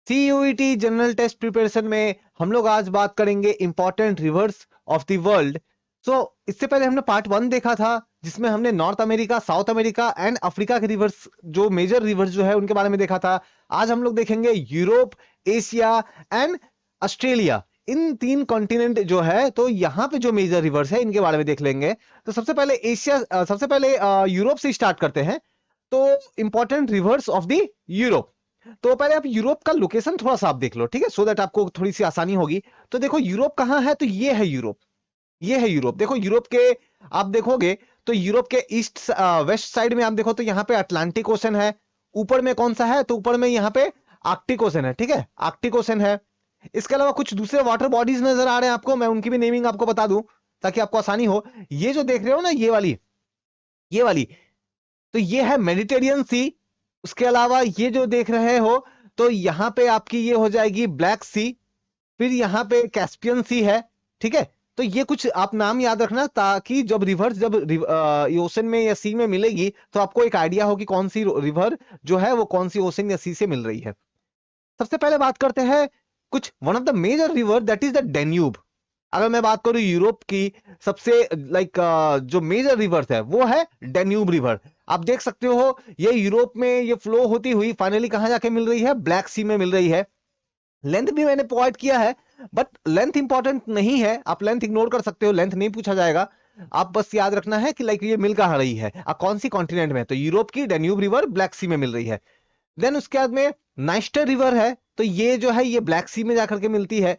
CUET general test preparation में हम लोग आज बात करेंगे important rivers of the world. So इससे पहले हमने पार्ट 1 देखा था जिसमें हमने North America, South America and Africa के रिवर्स, जो मेजर रिवर्स जो है उनके बारे में देखा था। आज हम लोग देखेंगे यूरोप, एशिया एंड ऑस्ट्रेलिया, इन तीन कॉन्टिनेंट जो है, तो यहाँ पे जो मेजर रिवर्स है इनके बारे में देख लेंगे। तो सबसे पहले सबसे पहले यूरोप से स्टार्ट करते हैं। तो important rivers of the Europe. तो पहले आप यूरोप का लोकेशन थोड़ा सा आप देख लो, ठीक है, सो दैट आपको थोड़ी सी आसानी होगी। तो देखो यूरोप कहाँ है, तो ये है यूरोप, ये है यूरोप। देखो यूरोप के, आप देखोगे तो यूरोप के ईस्ट वेस्ट साइड में आप देखो तो यहाँ पे अटलांटिक ओशन है। ऊपर में कौन सा है, तो ऊपर में यहाँ पे आर्कटिक ओशन है, ठीक है, आर्कटिक ओशन है। इसके अलावा कुछ दूसरे वाटर बॉडीज नजर आ रहे हैं आपको, मैं उनकी भी नेमिंग आपको बता दूं ताकि आपको आसानी हो। ये जो देख रहे हो ना, ये वाली, तो ये है मेडिटेरियन सी। उसके अलावा ये जो देख रहे हो, तो यहां पे आपकी ये हो जाएगी ब्लैक सी। फिर यहाँ पे कैस्पियन सी है, ठीक है। तो ये कुछ आप नाम याद रखना ताकि जब रिवर्स, जब ओशन में या सी में मिलेगी तो आपको एक आइडिया हो कि कौन सी रिवर जो है वो कौन सी ओशन या सी से मिल रही है। सबसे पहले बात करते हैं कुछ one of the major river, that is the Danube. अगर मैं बात करूं यूरोप की सबसे लाइक जो मेजर रिवर है वो है डेन्यूब रिवर। आप देख सकते हो ये यूरोप में ये फ्लो होती हुई फाइनली कहां जाके मिल रही है, ब्लैक सी में मिल रही है। लेंथ भी मैंने प्रोवाइड किया है, बट लेंथ इंपॉर्टेंट नहीं है, आप लेंथ इग्नोर कर सकते हो, लेंथ नहीं पूछा जाएगा। आप बस याद रखना है कि लाइक ये मिल कहां रही है, कौन सी कॉन्टिनेंट में, तो यूरोप की डेन्यूब रिवर ब्लैक सी में मिल रही है। देन उसके बाद में नाइस्टर रिवर है, तो ये जो है ये ब्लैक सी में जाकर के मिलती है।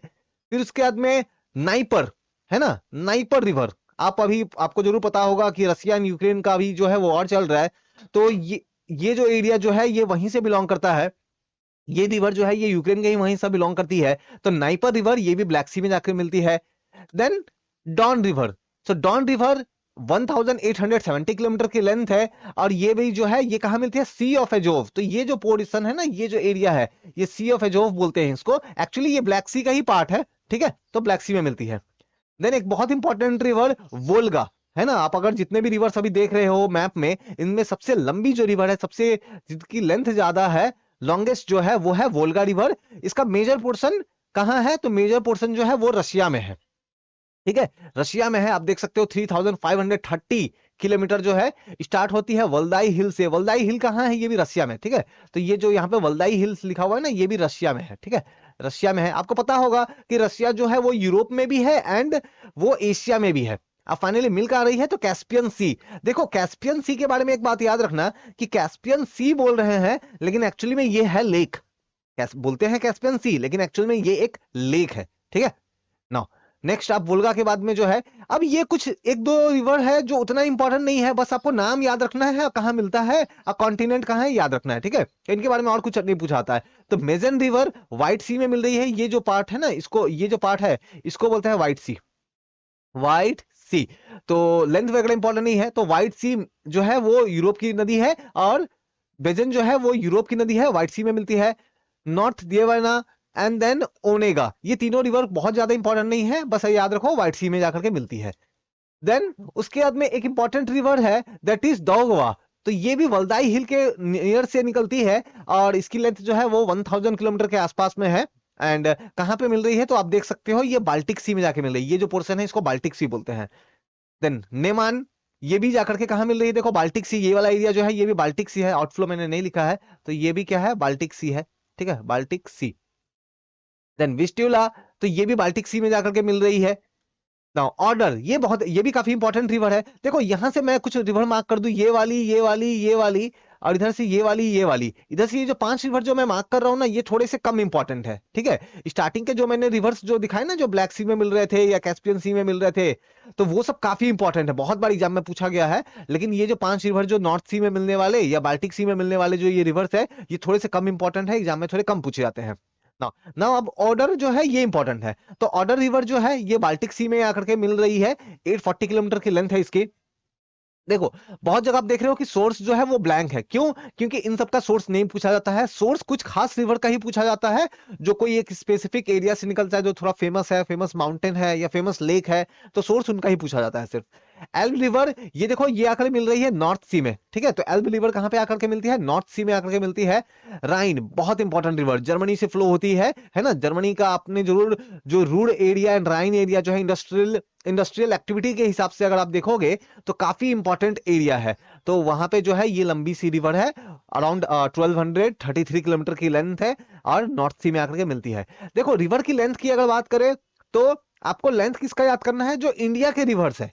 फिर उसके बाद में नाइपर है ना, नाइपर रिवर। आप अभी आपको जरूर पता होगा कि रसिया एंड यूक्रेन का भी जो है वो वॉर चल रहा है, तो ये जो एरिया जो है ये वहीं से बिलोंग करता है। ये रिवर जो है ये यूक्रेन के ही वहीं से बिलोंग करती है। तो नाइपर रिवर ये भी ब्लैक सी में जाकर मिलती है। Then Don river. So Don river 1870 kilometre की लेंथ है, और ये भी जो है ये कहां मिलती है, सी ऑफ एजोव। तो ये जो पोर्शन है ना, ये जो एरिया है, ये सी ऑफ एजोव बोलते हैं इसको। एक्चुअली ये ब्लैक सी का ही पार्ट है, ठीक है, तो ब्लैक सी में मिलती है। देन एक बहुत इंपॉर्टेंट रिवर वोल्गा है ना। आप अगर जितने भी रिवर्स अभी देख रहे हो मैप में, इनमें सबसे लंबी जो रिवर है, सबसे जिसकी लेंथ ज्यादा है, लॉन्गेस्ट जो है वो है वोल्गा रिवर। इसका मेजर पोर्शन कहां है, तो मेजर पोर्शन जो है वो रशिया में है, ठीक है, रशिया में है। आप देख सकते हो 3530 किलोमीटर जो है स्टार्ट होती है वल्दाई हिल से। वल्दाई हिल कहाँ है, ये भी रशिया में, ठीक है। तो ये जो यहाँ पे वल्दाई हिल्स लिखा हुआ है ना, ये भी रशिया में है, ठीक है, रशिया में है। आपको पता होगा कि रशिया जो है वो यूरोप में भी है एंड वो एशिया में भी है। अब फाइनली मिल कर आ रही है तो कैस्पियन सी। देखो कैस्पियन सी के बारे में एक बात याद रखना कि कैस्पियन सी बोल रहे हैं, लेकिन एक्चुअली में ये है लेक। बोलते हैं कैस्पियन सी, लेकिन एक्चुअल में ये एक लेक है, ठीक है ना। नेक्स्ट आप वोल्गा के बाद में जो है, अब ये कुछ एक दो रिवर है जो उतना इंपॉर्टेंट नहीं है, बस आपको नाम याद रखना है, कहां मिलता है, कॉन्टिनेंट कहां है याद रखना है, ठीक है। इनके बारे में और कुछ नहीं पूछा आता है। तो मेजन रिवर व्हाइट सी में मिल रही है। ये जो पार्ट है ना, इसको, ये जो पार्ट है इसको बोलते हैं व्हाइट सी, व्हाइट सी। तो लेंथ वगैरह इंपॉर्टेंट नहीं है, तो व्हाइट सी जो है वो यूरोप की नदी है, और बेजन जो है वो यूरोप की नदी है, व्हाइट सी में मिलती है। नॉर्थ दिएवाना एंड देन ओनेगा, ये तीनों रिवर बहुत ज्यादा इंपॉर्टेंट नहीं है, बस याद रखो व्हाइट सी में जाकर के मिलती है। देन उसके बाद में एक इंपॉर्टेंट रिवर है, दैट इज दोगवा। तो ये भी वल्दाई हिल के नियर से निकलती है, और इसकी लेंथ जो है वो 1000 किलोमीटर के आसपास में है। एंड कहां पे मिल रही है, तो आप देख सकते हो ये बाल्टिक सी में जाके मिल रही है। ये जो पोर्शन है इसको बाल्टिक सी बोलते हैं। देन नेमान, ये भी जाकर के कहां मिल रही है, देखो बाल्टिक सी, ये वाला एरिया जो है ये भी बाल्टिक सी है। आउटफ्लो मैंने नहीं लिखा है, तो ये भी क्या है, बाल्टिक सी है, ठीक है, बाल्टिक सी। देन विस्ट्यूला, तो ये भी बाल्टिक सी में जाकर के मिल रही है। नाउ ऑर्डर, ये भी काफी इंपॉर्टेंट रिवर है। देखो यहां से मैं कुछ रिवर मार्क कर दूं, ये वाली, ये वाली, ये वाली, और इधर से ये वाली, ये वाली, इधर से ये जो 5 रिवर जो मैं मार्क कर रहा हूं ना, ये थोड़े से कम इंपॉर्टेंट है, ठीक है। स्टार्टिंग के जो मैंने रिवर्स जो दिखाए ना, जो ब्लैक सी में मिल रहे थे या कैस्पियन सी में मिल रहे थे, तो वो सब काफी इंपॉर्टेंट है, बहुत बार एग्जाम में पूछा गया है। लेकिन ये जो 5 रिवर जो नॉर्थ सी में मिलने वाले या बाल्टिक सी में मिलने वाले जो ये रिवर्स है, ये थोड़े से कम इंपॉर्टेंट है, एग्जाम में थोड़े कम पूछे जाते हैं ना। ना अब ऑर्डर जो है ये इंपॉर्टेंट है। तो ऑर्डर रिवर जो है ये बाल्टिक सी में आकर के मिल रही है, 840 किलोमीटर की लेंथ है इसकी। देखो बहुत जगह आप देख रहे हो कि सोर्स जो है वो ब्लैंक है, क्यों? क्योंकि इन सब का सोर्स नहीं पूछा जाता है, सोर्स कुछ खास रिवर का ही पूछा जाता है, जो कोई एक स्पेसिफिक एरिया से निकलता है, जो थोड़ा फेमस है, फेमस माउंटेन है या फेमस लेक है, तो सोर्स उनका ही पूछा जाता है सिर्फ। एल्ब रिवर, ये देखो ये आकर मिल रही है नॉर्थ सी में, ठीक है? तो एल्ब रिवर कहां पे आकर के मिलती है? नॉर्थ सी में आकर के मिलती है। राइन बहुत इंपॉर्टेंट रिवर, जर्मनी से फ्लो होती है ना? जर्मनी का आपने जरूर, जो Ruhr area and Rhine area जो है, इंडस्ट्रियल एक्टिविटी के हिसाब से अगर आप देखोगे तो काफी इंपॉर्टेंट एरिया है। तो वहां पे जो है ये लंबी सी रिवर है, अराउंड 1233 किलोमीटर की लेंथ है, और नॉर्थ सी में आकर के मिलती है। देखो रिवर की लेंथ की अगर बात करें तो आपको लेंथ किसका याद करना है? जो इंडिया के रिवर्स है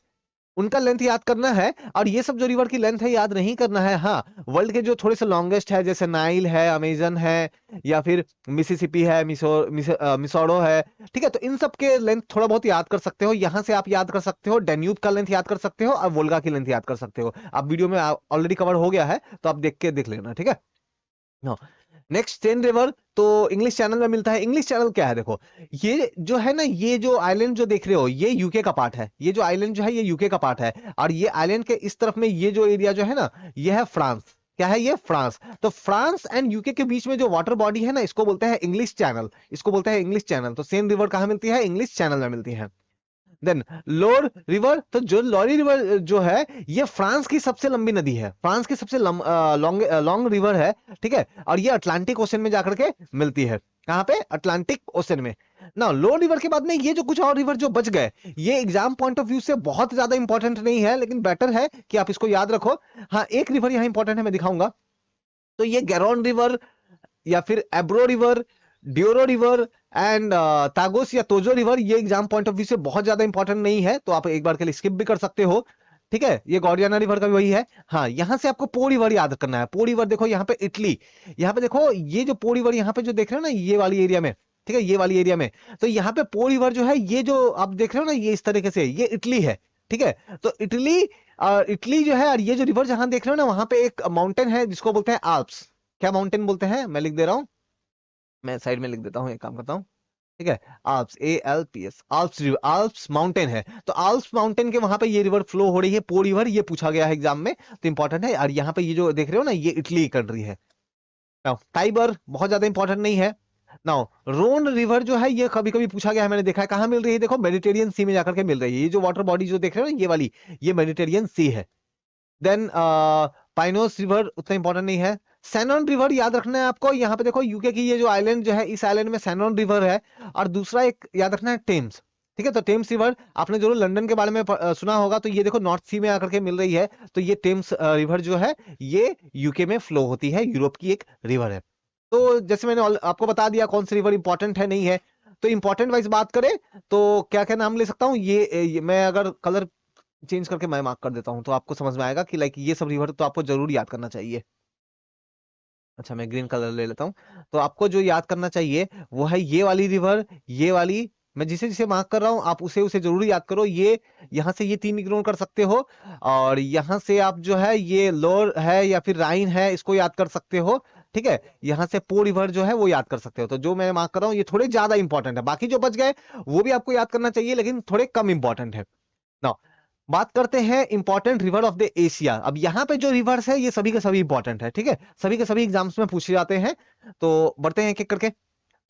उनका लेंथ याद करना है, और ये सब जो रिवर की लेंथ है याद नहीं करना है। हाँ, वर्ल्ड के जो थोड़े से लॉन्गेस्ट है, जैसे नाइल है, अमेजन है, या फिर मिसिसिपी है, मिसोड़ो है, ठीक है? तो इन सब के लेंथ थोड़ा बहुत याद कर सकते हो। यहां से आप याद कर सकते हो, डेन्यूब का लेंथ याद कर सकते हो, और वोल्गा की लेंथ याद कर सकते हो। आप वीडियो में ऑलरेडी कवर हो गया है, तो आप देख लेना, ठीक है? नेक्स्ट सेन रिवर तो इंग्लिश चैनल में मिलता है। इंग्लिश चैनल क्या है? देखो ये जो है ना, ये जो आइलैंड जो देख रहे हो ये यूके का पार्ट है, ये जो आइलैंड जो है ये यूके का पार्ट है, और ये आइलैंड के इस तरफ में ये जो एरिया जो है ना, ये है फ्रांस। क्या है ये? फ्रांस। तो फ्रांस एंड यूके के बीच में जो वाटर बॉडी है ना, इसको बोलते हैं इंग्लिश चैनल, इसको बोलते हैं इंग्लिश चैनल। तो सेन रिवर कहां मिलती है? इंग्लिश चैनल में मिलती है। देन लोर रिवर, तो जो लॉरी रिवर जो है ये फ्रांस की सबसे लंबी नदी है, फ्रांस की सबसे लॉन्ग लॉन्ग रिवर है, ठीक है? और ये अटलांटिक ओशन में जाकर के मिलती है। कहां पे? अटलांटिक ओशन में। ना लो रिवर के बाद में ये जो कुछ और रिवर जो बच गए, ये एग्जाम पॉइंट ऑफ व्यू से बहुत ज्यादा इंपॉर्टेंट नहीं है, लेकिन बेटर है कि आप इसको याद रखो। हाँ, एक रिवर यहाँ इंपॉर्टेंट है, मैं दिखाऊंगा। तो ये गैरोन रिवर, या फिर एब्रो रिवर, ड्यूरो रिवर, एंड तागोस या तोजो रिवर, ये एग्जाम पॉइंट ऑफ व्यू से बहुत ज्यादा इंपॉर्टेंट नहीं है, तो आप एक बार के लिए स्किप भी कर सकते हो, ठीक है? ये गॉर्डियाना रिवर का भी वही है। हाँ, यहां से आपको पो रिवर याद करना है। पो रिवर देखो यहाँ पे इटली, यहाँ पे देखो ये जो पो रिवर यहाँ पे जो देख रहे हो ना, ये वाली एरिया में, ठीक है? ये वाली एरिया में, तो यहाँ पे पो रिवर जो है, ये जो आप देख रहे हो ना, ये इस तरीके से ये इटली है, ठीक है? तो इटली, इटली जो है, और ये जो रिवर जहां देख रहे हो ना, वहां पे एक माउंटेन है जिसको बोलते हैं आल्प्स। क्या माउंटेन बोलते हैं? मैं लिख दे रहा हूँ, मैं साइड में लिख देता हूँ, एक काम करता हूँ, ठीक है? Alps, ALPS, Alps river, Alps mountain है। तो आल्प्स माउंटेन के वहां पे ये रिवर फ्लो हो रही है, पो रिवर, ये पूछा गया है एग्जाम में, तो इंपॉर्टेंट है। और यहाँ पे ये जो देख रहे हो ना, ये इटली कंट्री है। नाउ टाइबर बहुत ज्यादा इंपॉर्टेंट नहीं है। नाउ रोन रिवर जो है, ये कभी कभी पूछा गया है, मैंने देखा है। कहाँ मिल रही है? देखो मेडिटेरियन सी में जाकर के मिल रही है। ये जो वाटर बॉडी जो देख रहे हो ना, ये वाली, ये मेडिटेरियन सी है। देन पाइनोस रिवर उतना इंपॉर्टेंट नहीं है। सैनॉन रिवर याद रखना है आपको। यहाँ पे देखो यूके की ये जो आइलैंड जो है, इस आइलैंड में सैनॉन रिवर है। और दूसरा एक याद रखना है, टेम्स, ठीक है? तो टेम्स रिवर आपने जरूर लंदन के बारे में सुना होगा, तो ये देखो नॉर्थ सी में आकर के मिल रही है। तो ये टेम्स रिवर जो है, ये यूके में फ्लो होती है, यूरोप की एक रिवर है। तो जैसे मैंने आपको बता दिया कौन सी रिवर इंपॉर्टेंट है, नहीं है। तो इंपॉर्टेंट वाइज बात करें तो क्या क्या नाम ले सकता हूँ? ये मैं अगर कलर चेंज करके मैं मार्क कर देता हूं, तो आपको समझ में आएगा कि लाइक ये सब रिवर तो आपको जरूर याद करना चाहिए। अच्छा, मैं ग्रीन कलर ले लेता हूँ। तो आपको जो याद करना चाहिए वो है ये वाली रिवर, ये वाली। मैं जिसे जिसे मार्क कर रहा हूँ आप उसे उसे जरूर याद करो। ये यहाँ से ये तीन इग्नोर कर सकते हो, और यहाँ से आप जो है ये लोअर है या फिर राइन है, इसको याद कर सकते हो, ठीक है? यहाँ से पो रिवर जो है वो याद कर सकते हो। तो जो मैं मार्क कर रहा हूँ ये थोड़े ज्यादा इंपॉर्टेंट है, बाकी जो बच गए वो भी आपको याद करना चाहिए, लेकिन थोड़े कम इंपॉर्टेंट है। नाउ बात करते हैं important river of the Asia. अब यहाँ पे जो रिवर्स है ये सभी के सभी इंपॉर्टेंट है, ठीक है? सभी के सभी एग्जाम्स में पूछे जाते हैं। तो बढ़ते हैं एक एक करके।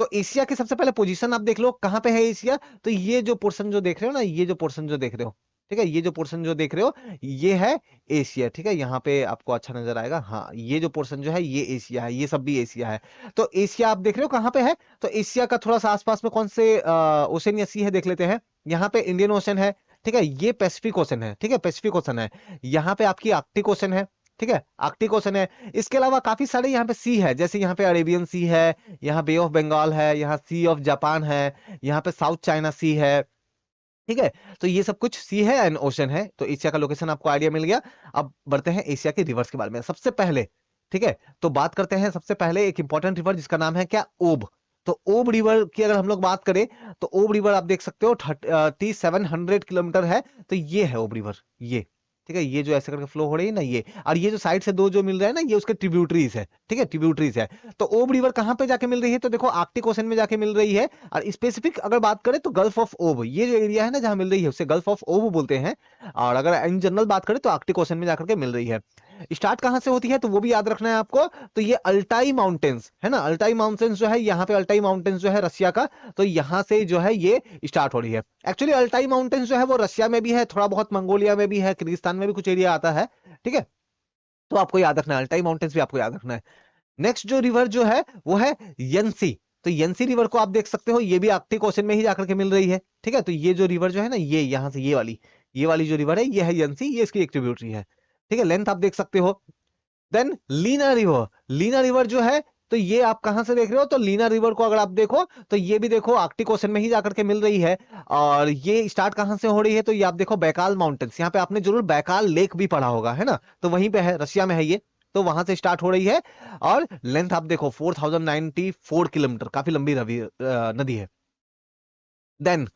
तो एशिया की सबसे पहले पोजीशन आप देख लो, कहाँ पे है एशिया? तो ये जो पोर्शन जो देख रहे हो ना, ये जो पोर्शन जो देख रहे हो, ठीक है? ये जो पोर्शन जो देख रहे हो ये है एशिया, ठीक है? यहाँ पे आपको अच्छा नजर आएगा। हाँ, ये जो पोर्शन जो है ये एशिया है, ये सब भी एशिया है। तो एशिया आप देख रहे हो कहाँ पे है? तो एशिया का थोड़ा सा आसपास में कौन से ओशन या सी है देख लेते हैं। यहाँ पे इंडियन ओशन है, ठीक है? ये पैसिफिक ओशन है, ठीक है? पैसिफिक ओशन है। यहाँ पे आपकी आर्कटिक ओशन है, ठीक है? आर्कटिक ओशन है। इसके अलावा काफी सारे यहाँ पे सी है, जैसे यहाँ पे अरेबियन सी है, यहाँ बे ऑफ बंगाल है, यहाँ सी ऑफ जापान है, यहाँ पे साउथ चाइना सी है, ठीक है? तो ये सब कुछ सी है एंड ओशन है। तो एशिया का लोकेशन आपको आइडिया मिल गया। अब बढ़ते हैं एशिया के रिवर्स के बारे में सबसे पहले, ठीक है? तो बात करते हैं सबसे पहले एक इंपॉर्टेंट रिवर जिसका नाम है क्या? ओब। तो ओब रिवर की अगर हम लोग बात करें तो ओब रिवर आप देख सकते हो 3700 किलोमीटर है। तो ये है ओब रिवर, ये, ठीक है, ये जो ऐसे करके फ्लो हो रही है ना ये, और ये जो साइड से दो जो मिल रहा है ना ये उसके ट्रिब्यूटरीज है, ठीक है, ट्रिब्यूटरीज है। तो ओब रिवर कहां पे जाके मिल रही है, तो देखो आर्कटिक ओशन में जाके मिल रही है, और स्पेसिफिक अगर बात करें तो गल्फ ऑफ ओब, ये जो एरिया है ना जहां मिल रही है उसे गल्फ ऑफ ओब बोलते हैं, और अगर इन जनरल बात करें तो आर्कटिक ओशन में जाकर के मिल रही है। स्टार्ट कहां से होती है तो वो भी याद रखना है आपको, तो ये अल्टाई माउंटेन्स है ना, अल्टाई माउंटेन्स जो है यहाँ पे, अल्टाई माउंटेन्स जो है रसिया का, तो यहाँ से जो है ये स्टार्ट हो रही है। एक्चुअली अल्टाई माउंटेन्स जो है वो रसिया में भी है, थोड़ा बहुत मंगोलिया में भी है, किर्गिस्तान में भी कुछ एरिया आता है, ठीक है, तो आपको याद रखना है, अल्टाई माउंटेन्स भी आपको याद रखना है। नेक्स्ट जो रिवर जो है वो है यंसी, तो यंसी रिवर को आप देख सकते हो, ये भी आर्कटिक ओशन में ही जाकर के मिल रही है, ठीक है, तो ये जो रिवर जो है ना ये यहाँ से ये वाली जो रिवर है ये है यंसी, ये इसकी एक ट्रिब्यूटरी है, ठीक है, लेंथ आप देख सकते हो। देन लीना रिवर जो है, तो ये आप कहां से देख रहे हो, तो लीना रिवर को अगर आप देखो तो ये भी देखो आर्कटिक ओशन में ही जाकर के मिल रही है, और ये स्टार्ट कहां से हो रही है, तो ये आप देखो बैकाल माउंटेन्स, यहाँ पे आपने जरूर बैकाल लेक भी पढ़ा होगा है ना, तो वहीं पे है, रशिया में है ये, तो वहां से स्टार्ट हो रही है, और लेंथ आप देखो 4094 किलोमीटर, काफी लंबी नदी है। देन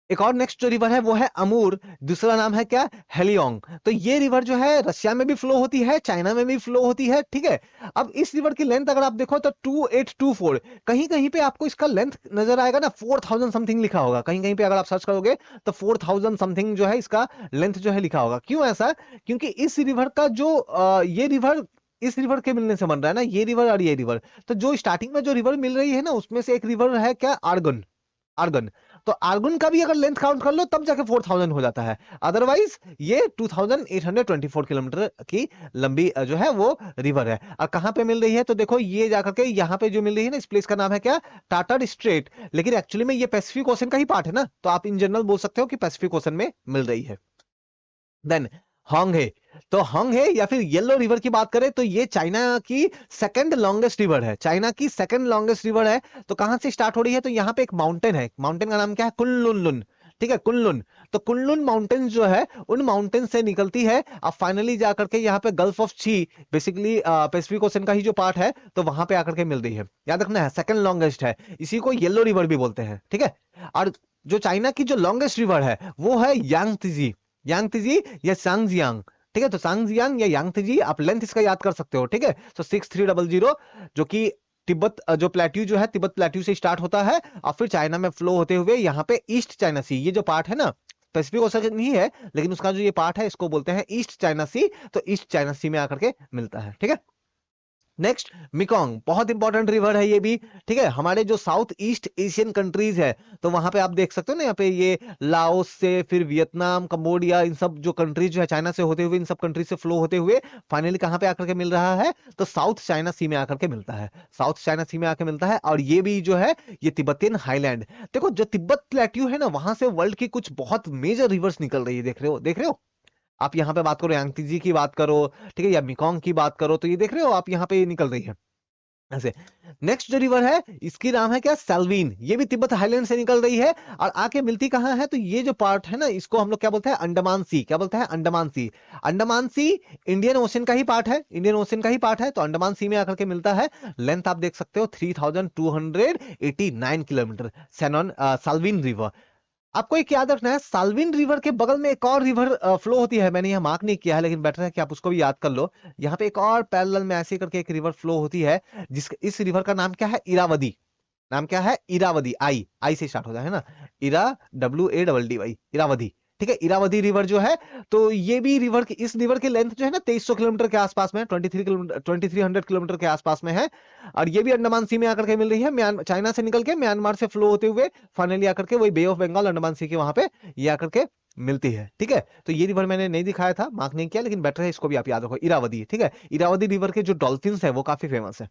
एक और नेक्स्ट जो रिवर है वो है अमूर, दूसरा नाम है क्या, हेलियोंग, तो ये रिवर जो है रशिया में भी फ्लो होती है, चाइना में भी फ्लो होती है, ठीक है। अब इस रिवर की लेंथ अगर आप देखो तो 2824, कहीं कहीं पे आपको इसका लेंथ नजर आएगा ना 4000 समथिंग लिखा होगा, कहीं कहीं पे अगर आप सर्च करोगे तो 4000 समथिंग जो है इसका लेंथ जो है लिखा होगा। क्यों ऐसा, क्योंकि इस रिवर का जो ये रिवर इस रिवर के मिलने से बन रहा है ना, ये रिवर और ये रिवर, तो जो स्टार्टिंग में जो रिवर मिल रही है ना उसमें से एक रिवर है क्या, आर्गन, आर्गन, तो आर्गन का भी अगर लेंथ काउंट कर लो तब जाके 4000 हो जाता है, अदरवाइज ये 2824 किलोमीटर की लंबी जो है वो रिवर है। और कहां पे मिल रही है, तो देखो ये जाकर के यहाँ पे जो मिल रही है ना, इस प्लेस का नाम है क्या, टाटर स्ट्रेट, लेकिन एक्चुअली में ये पैसिफिक ओशन का ही पार्ट है ना, तो आप इन जनरल बोल सकते हो कि पैसिफिक ओशन में मिल रही है। देन होंगे, तो होंगे या फिर येलो रिवर की बात करें तो ये चाइना की सेकंड लॉन्गेस्ट रिवर है, चाइना की सेकंड लॉन्गेस्ट रिवर है। तो कहां से स्टार्ट हो रही है, तो यहाँ पे एक माउंटेन है, माउंटेन का नाम क्या है, कुनलुन, ठीक है, कुनलुन, तो कुनलुन माउंटेन जो है उन माउंटेन से निकलती है, अब फाइनली जाकर के यहाँ पे गल्फ ऑफ छी, बेसिकली पैसिफिक ओशन का ही जो पार्ट है, तो वहां पे आकर के मिल रही है, याद रखना है सेकंड लॉन्गेस्ट है, इसी को येलो रिवर भी बोलते हैं, ठीक है। और जो चाइना की जो लॉन्गेस्ट रिवर है वो है यांगत्जी, यांगत्जी या सांगजियांग, ठीक है, तो सांगजियांग या यांगत्जी, आप लेंथ इसका याद कर सकते हो, ठीक है, तो 6300, जो कि तिब्बत जो प्लेट्यू जो है, तिब्बत प्लेट्यू से स्टार्ट होता है और फिर चाइना में फ्लो होते हुए यहाँ पे ईस्ट चाइना सी, ये जो पार्ट है ना पैसिफिक ओशन नहीं है, लेकिन उसका जो ये पार्ट है इसको बोलते हैं ईस्ट चाइना सी, तो ईस्ट चाइना सी में आकर के मिलता है, ठीक है। नेक्स्ट मिकोंग, बहुत इंपॉर्टेंट रिवर है ये भी, ठीक है, हमारे जो साउथ ईस्ट एशियन कंट्रीज है, तो वहां पे आप देख सकते हो ना, यहाँ पे ये लाओस से फिर वियतनाम, कंबोडिया, इन सब जो कंट्रीज जो है चाइना से होते हुए, इन सब कंट्रीज से फ्लो होते हुए फाइनली कहां पे आकर के मिल रहा है, तो साउथ चाइना सी में आकर के मिलता है, साउथ चाइना सी में आकर मिलता है। और ये भी जो है ये तिब्बतियन हाईलैंड, देखो जो तिब्बत प्लेट्यू है ना वहां से वर्ल्ड की कुछ बहुत मेजर रिवर्स निकल रही है, देख रहे हो, देख रहे हो, आप यहाँ पे बात करो यांगत्जी की बात करो, ठीक है, या मिकोंग की बात करो, तो ये देख रहे हो आप यहाँ पे ये निकल रही है ऐसे। नेक्स्ट जो रिवर है इसकी नाम है क्या, सैल्वीन, ये भी तिब्बत हाईलैंड से निकल रही है, और आके मिलती कहाँ है, तो ये जो पार्ट है ना इसको हम लोग क्या बोलते हैं, अंडमान सी, क्या बोलते हैं, अंडमान सी, अंडमान सी इंडियन ओशन का ही पार्ट है, इंडियन ओशन का ही पार्ट है, तो अंडमान सी में आकर के मिलता है। लेंथ आप देख सकते हो 3289 किलोमीटर, सैनॉन साल्विन रिवर। आपको एक याद रखना है, साल्विन रिवर के बगल में एक और रिवर फ्लो होती है, मैंने यहाँ मार्क नहीं किया है लेकिन बेटर है कि आप उसको भी याद कर लो। यहाँ पे एक और पैरेलल में ऐसे करके एक रिवर फ्लो होती है, इस रिवर का नाम क्या है, इरावदी, नाम क्या है, इरावदी, आई आई से स्टार्ट होता है ना, इरा, WADDY, इरावदी, ठीक है, इरावदी रिवर जो है, तो ये भी रिवर की, इस रिवर की लेंथ जो है ना 2300 किलोमीटर के आसपास में, 2300 किलोमीटर के आसपास में है, और ये भी अंडमान सी में आकर के मिल रही है, चाइना से निकल के म्यांमार से फ्लो होते हुए फाइनली आकर के वही बे ऑफ बंगाल, अंडमान सी के वहां पे ये आकर के मिलती है, ठीक है। तो ये रिवर मैंने नहीं दिखाया था, मार्क नहीं किया, लेकिन बेटर है इसको भी आप याद रखो, इरावदी, ठीक है, इरावदी रिवर के जो डॉल्फिन्स है वो काफी फेमस है।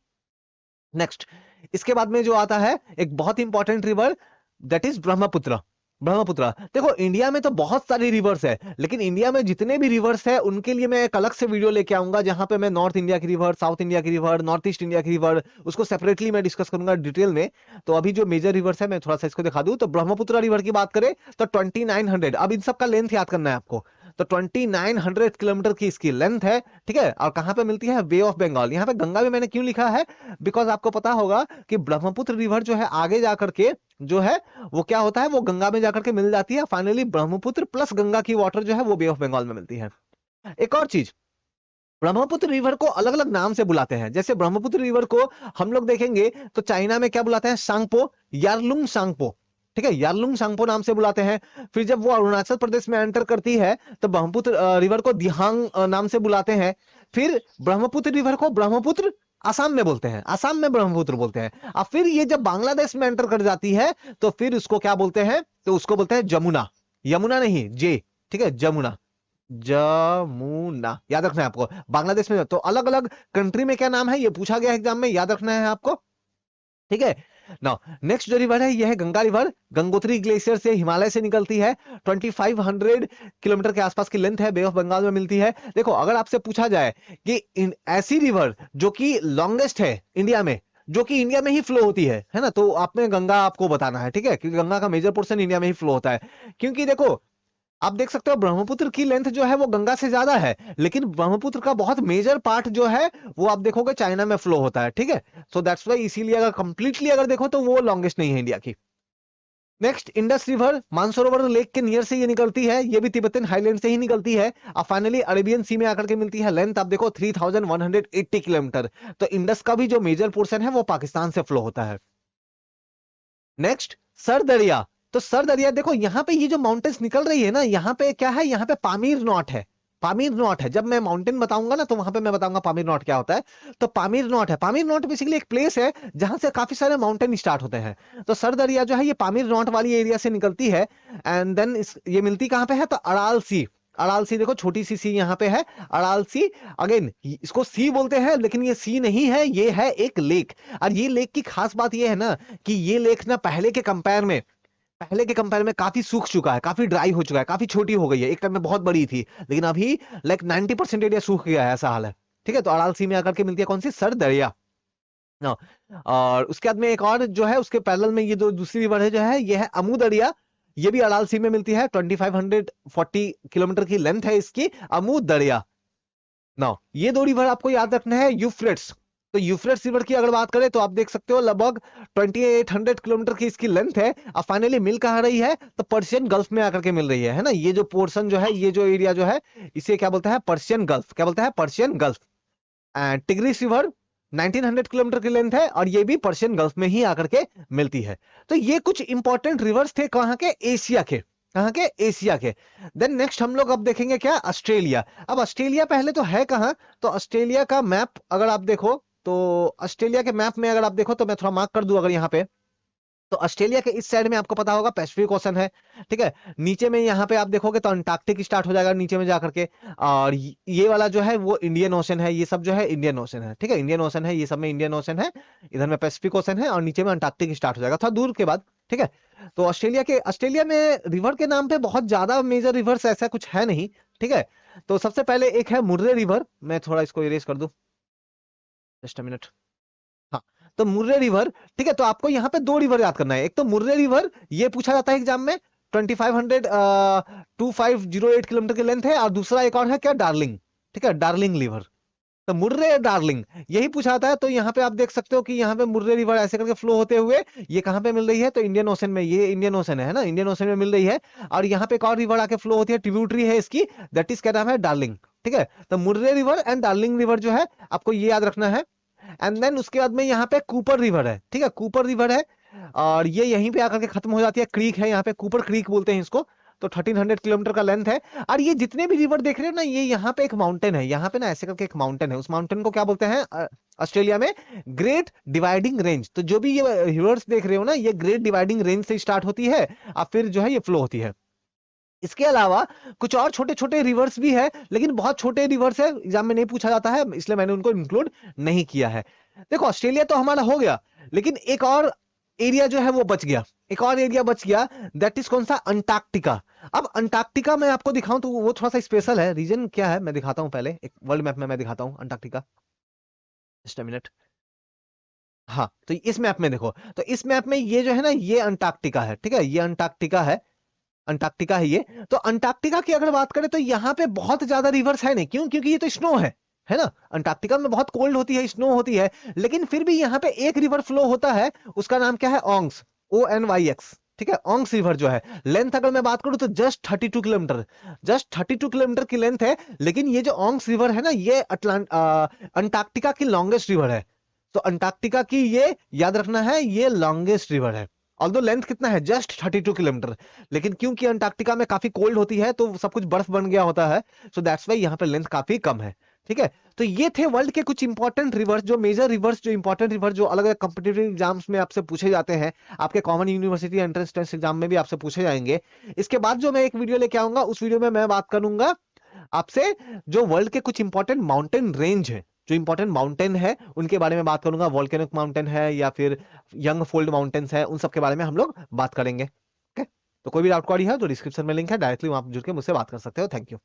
नेक्स्ट इसके बाद में जो आता है एक बहुत important river, that is Brahmaputra, Brahmaputra. देखो इंडिया में तो बहुत सारी रिवर्स है, लेकिन इंडिया में जितने भी रिवर्स है उनके लिए मैं एक अलग से वीडियो लेके आऊंगा, जहां पे मैं नॉर्थ इंडिया की रिवर, साउथ इंडिया की रिवर, नॉर्थ ईस्ट इंडिया की रिवर, उसको सेपरेटली मैं डिस्कस करूंगा डिटेल में। तो अभी जो मेजर रिवर्स है मैं थोड़ा सा इसको दिखा दूं, तो ब्रह्मपुत्र रिवर की बात करें तो 2900, अब इन सब का लेंथ याद करना है आपको, तो 2900 किलोमीटर की इसकी लेंथ है, ठीक है। और कहां पे मिलती है, बे ऑफ बंगाल। यहाँ पे गंगा भी मैंने क्यों लिखा है, बिकॉज आपको पता होगा कि ब्रह्मपुत्र रिवर जो है आगे जाकर के जो है वो क्या होता है, वो गंगा में जाकर के मिल जाती है, फाइनली ब्रह्मपुत्र प्लस गंगा की वाटर जो है वो बे ऑफ बंगाल में मिलती है। एक और चीज, ब्रह्मपुत्र रिवर को अलग अलग नाम से बुलाते हैं। जैसे ब्रह्मपुत्र रिवर को हम लोग देखेंगे तो चाइना में क्या बुलाते हैं, सांगपो, यारलुंग सांगपो, ठीक है, यारलुंग सांगपो नाम से बुलाते हैं। फिर जब वो अरुणाचल प्रदेश में एंटर करती है तो ब्रह्मपुत्र रिवर को दिहांग नाम से बुलाते हैं। फिर ब्रह्मपुत्र रिवर को ब्रह्मपुत्र आसाम में बोलते हैं, आसाम में ब्रह्मपुत्र बोलते हैं। अब फिर ये जब बांग्लादेश में एंटर कर जाती है तो फिर उसको क्या बोलते हैं, तो उसको बोलते हैं जमुना, यमुना नहीं, जे, ठीक है, जमुना, जमुना, याद रखना है आपको। बांग्लादेश में तो अलग अलग कंट्री में क्या नाम है ये पूछा गया एग्जाम में, याद रखना है आपको, ठीक है। नाउ नेक्स्ट जो रिवर है ये है गंगा रिवर। गंगोत्री ग्लेशियर से, हिमालय से निकलती है। 2500 किलोमीटर के आसपास की लेंथ है, बे ऑफ बंगाल में मिलती है। देखो अगर आपसे पूछा जाए कि ऐसी रिवर जो कि लॉन्गेस्ट है इंडिया में, जो कि इंडिया में ही फ्लो होती है ना, तो आपने गंगा आपको बताना है, ठीक है, क्योंकि गंगा का मेजर पोर्शन इंडिया में ही फ्लो होता है। क्योंकि देखो आप देख सकते हो ब्रह्मपुत्र की लेंथ जो है वो गंगा से ज्यादा है, लेकिन ब्रह्मपुत्र का बहुत मेजर पार्ट जो है वो आप देखोगे चाइना में फ्लो होता है, ठीक है। सो दैट्स वाई, इसीलिए अगर कंप्लीटली अगर देखो तो वो लॉन्गेस्ट नहीं है इंडिया की। Next Indus river, Mansarovar lake के नियर से ये निकलती है, ये भी तिब्बतन हाईलैंड से ही निकलती है। और फाइनली अरेबियन सी में आकर के मिलती है। लेंथ आप देखो 3180 किलोमीटर। तो इंडस का भी जो मेजर पोर्शन है वो पाकिस्तान से फ्लो होता है। नेक्स्ट सर दरिया, तो सर दरिया देखो यहाँ पे ये जो माउंटेन्स निकल रही है ना, यहाँ पे क्या है, यहाँ पे पामीर नॉट है, पामीर नॉट है। जब मैं माउंटेन बताऊंगा ना तो वहां पे मैं बताऊंगा पामीर नॉट क्या होता है। तो पामीर नॉट है, पामीर नॉट बेसिकली एक प्लेस है जहां से काफी सारे माउंटेन स्टार्ट होते हैं। तो सर दरिया जो है ये पामीर नॉट वाली एरिया से निकलती है। एंड देन ये मिलती कहां पे है, तो अड़ाल सी, अड़ाल सी देखो छोटी सी यहाँ पे है, अड़ाल सी। अगेन इसको सी बोलते हैं, लेकिन ये सी नहीं है, ये है एक लेक। और ये लेक की खास बात ये है ना कि ये लेक ना पहले के कंपेयर में काफी सूख चुका है, काफी ड्राई हो चुका है, काफी छोटी हो गई है। एक टाइम में बहुत बड़ी थी, लेकिन अभी लाइक 90% एरिया सूख गया है, ऐसा हाल है, ठीक है। तो अड़ाल सी में आकर के मिलती है कौन सी, सर दरिया ना। और उसके बाद में एक और जो है उसके पैरेलल में ये जो दूसरी रिवर है जो है ये है अमू दरिया। ये भी अड़ाल सी में मिलती है। 2540 किलोमीटर की लेंथ है इसकी, अमू दरिया ना। ये दो रिवर आपको याद रखना है। यूफ्रेट्स, तो यूफ्रेट्स रिवर की अगर बात करें तो आप देख सकते हो लगभग 2800 किलोमीटर की इसकी लेंथ है। अब फाइनली मिल कहाँ रही है, तो पर्शियन गल्फ में आकर के मिल रही है ना। ये जो पोर्शन जो है, ये जो एरिया जो है, इसे क्या बोलता है, पर्शियन गल्फ, क्या बोलता है, Persian gulf. And tigris river 1900 kilometre की लेंथ है, और ये भी पर्शियन गल्फ में ही आकर के मिलती है। तो ये कुछ इंपॉर्टेंट रिवर्स थे कहाँ के, एशिया के, कहाँ के, एशिया के। देन नेक्स्ट हम लोग अब देखेंगे क्या, ऑस्ट्रेलिया। अब ऑस्ट्रेलिया पहले तो है कहाँ, तो ऑस्ट्रेलिया का मैप अगर आप देखो तो ऑस्ट्रेलिया के मैप में अगर आप देखो तो मैं थोड़ा मार्क कर दूं अगर यहाँ पे, तो ऑस्ट्रेलिया के इस साइड में आपको पता होगा पैसिफिक ओशन है, ठीक है। नीचे में यहाँ पे आप देखोगे तो अंटार्कटिक स्टार्ट हो जाएगा नीचे में जाकर के। और ये वाला जो है वो इंडियन ओशन है, ये सब जो है इंडियन ओशन है, ठीक है, इंडियन ओशन है, ये सब में इंडियन ओशन है। इधर में पैसिफिक ओशन है और नीचे में अंटार्कटिक स्टार्ट हो जाएगा थोड़ा दूर के बाद, ठीक है। तो ऑस्ट्रेलिया में रिवर के नाम पे बहुत ज्यादा मेजर रिवर्स ऐसा कुछ है नहीं, ठीक है। तो सबसे पहले एक है मुर्रे रिवर, मैं थोड़ा इसको इरेज कर दूं, जस्ट अ मिनट। हाँ, तो मुर्रे रिवर, ठीक है। तो आपको यहाँ पे दो रिवर याद करना है। एक तो मुर्रे रिवर, ये पूछा जाता है एग्जाम में, 2508 किलोमीटर की लेंथ है। और दूसरा एक और है क्या, डार्लिंग, ठीक है, डार्लिंग रिवर। तो मुर्रे डार्लिंग यही पूछा जाता है। तो यहाँ पे आप देख सकते हो कि यहाँ पे मुर्रे रिवर ऐसे करके फ्लो होते हुए ये कहाँ पे मिल रही है, तो इंडियन ओशन में, ये इंडियन ओशन है ना, इंडियन ओशन में मिल रही है। और यहाँ पे एक और रिवर आके फ्लो होती है, ट्रिब्यूटरी है इसकी, दैट इज क्या नाम है, डार्लिंग, ठीक है। तो Murray river and darling river जो है आपको ये याद रखना है। एंड देन उसके बाद में यहाँ पे कूपर रिवर है, ठीक है, कूपर रिवर है। और ये यहीं पे आकर के खत्म हो जाती है, क्रीक है यहाँ पे, कूपर क्रीक बोलते हैं इसको। तो 1300 किलोमीटर का लेंथ है। और ये जितने भी रिवर देख रहे हो ना, ये यहाँ पे एक माउंटेन है, यहाँ पे ना ऐसे करके एक माउंटेन है, उस माउंटेन को क्या बोलते हैं ऑस्ट्रेलिया में, ग्रेट डिवाइडिंग रेंज। तो जो भी ये रिवर्स देख रहे हो ना, ये ग्रेट डिवाइडिंग रेंज से स्टार्ट होती है और फिर जो है ये फ्लो होती है। इसके अलावा कुछ और छोटे छोटे रिवर्स भी है, लेकिन बहुत छोटे रिवर्स है, एग्जाम में नहीं पूछा जाता है, इसलिए मैंने उनको इंक्लूड नहीं किया है। देखो ऑस्ट्रेलिया तो हमारा हो गया, लेकिन एक और एरिया जो है वो बच गया, एक और एरिया बच गया, दैट इज कौन सा, अंटार्कटिका। अब अंटार्कटिका मैं आपको दिखाऊं तो वो थोड़ा सा स्पेशल है। रीजन क्या है मैं दिखाता हूं, पहले एक वर्ल्ड मैप में मैं दिखाता हूं अंटार्कटिका, जस्ट अ मिनट। हाँ, तो इस मैप में देखो, तो इस मैप में ये जो है ना, ये अंटार्कटिका है, ठीक है, ये अंटार्कटिका है, अंटार्कटिका है ये। तो अंटार्कटिका की अगर बात करें तो यहाँ पे बहुत ज्यादा रिवर्स है नहीं, क्यों, क्योंकि ये तो स्नो है ना। अंटार्कटिका में बहुत कोल्ड होती है, स्नो होती है, लेकिन फिर भी यहाँ पे एक रिवर फ्लो होता है, उसका नाम क्या है, ओंग्स, ONYX, ठीक है। ओंग्स रिवर जो है, लेंथ अगर मैं बात करूं तो जस्ट 32 किलोमीटर, जस्ट 32 किलोमीटर की लेंथ है। लेकिन ये जो ओंग्स रिवर है ना, ये अंटार्कटिका की लॉन्गेस्ट रिवर है। तो अंटार्कटिका की ये याद रखना है, ये लॉन्गेस्ट रिवर है। ऑल्दो लेंथ कितना है, जस्ट 32 किलोमीटर, लेकिन क्योंकि अंटार्कटिका में काफी कोल्ड होती है तो सब कुछ बर्फ बन गया होता है, सो दैट्स वाई यहाँ पे लेंथ काफी कम है। ठीक है। तो ये थे वर्ल्ड के कुछ इंपॉर्टेंट रिवर्स, जो मेजर रिवर्स, जो इंपॉर्टेंट रिवर जो अलग अलग कॉम्पिटेटिव एग्जाम्स में आपसे पूछे जाते हैं, आपके common university entrance test exam में भी आपसे पूछे जाएंगे। इसके बाद जो मैं एक वीडियो लेके आऊंगा, उस वीडियो में मैं बात करूंगा आपसे जो वर्ल्ड के कुछ इंपॉर्टेंट माउंटेन रेंज है, जो इंपॉर्टेंट माउंटेन है उनके बारे में बात करूंगा। वोल्केनिक माउंटेन है या फिर यंग फोल्ड माउंटेन्स है, उन सब के बारे में हम लोग बात करेंगे। ओके। तो कोई भी डाउट क्वेरी है तो डिस्क्रिप्शन में लिंक है, डायरेक्टली वहां जुड़ के मुझसे बात कर सकते हो। Thank you.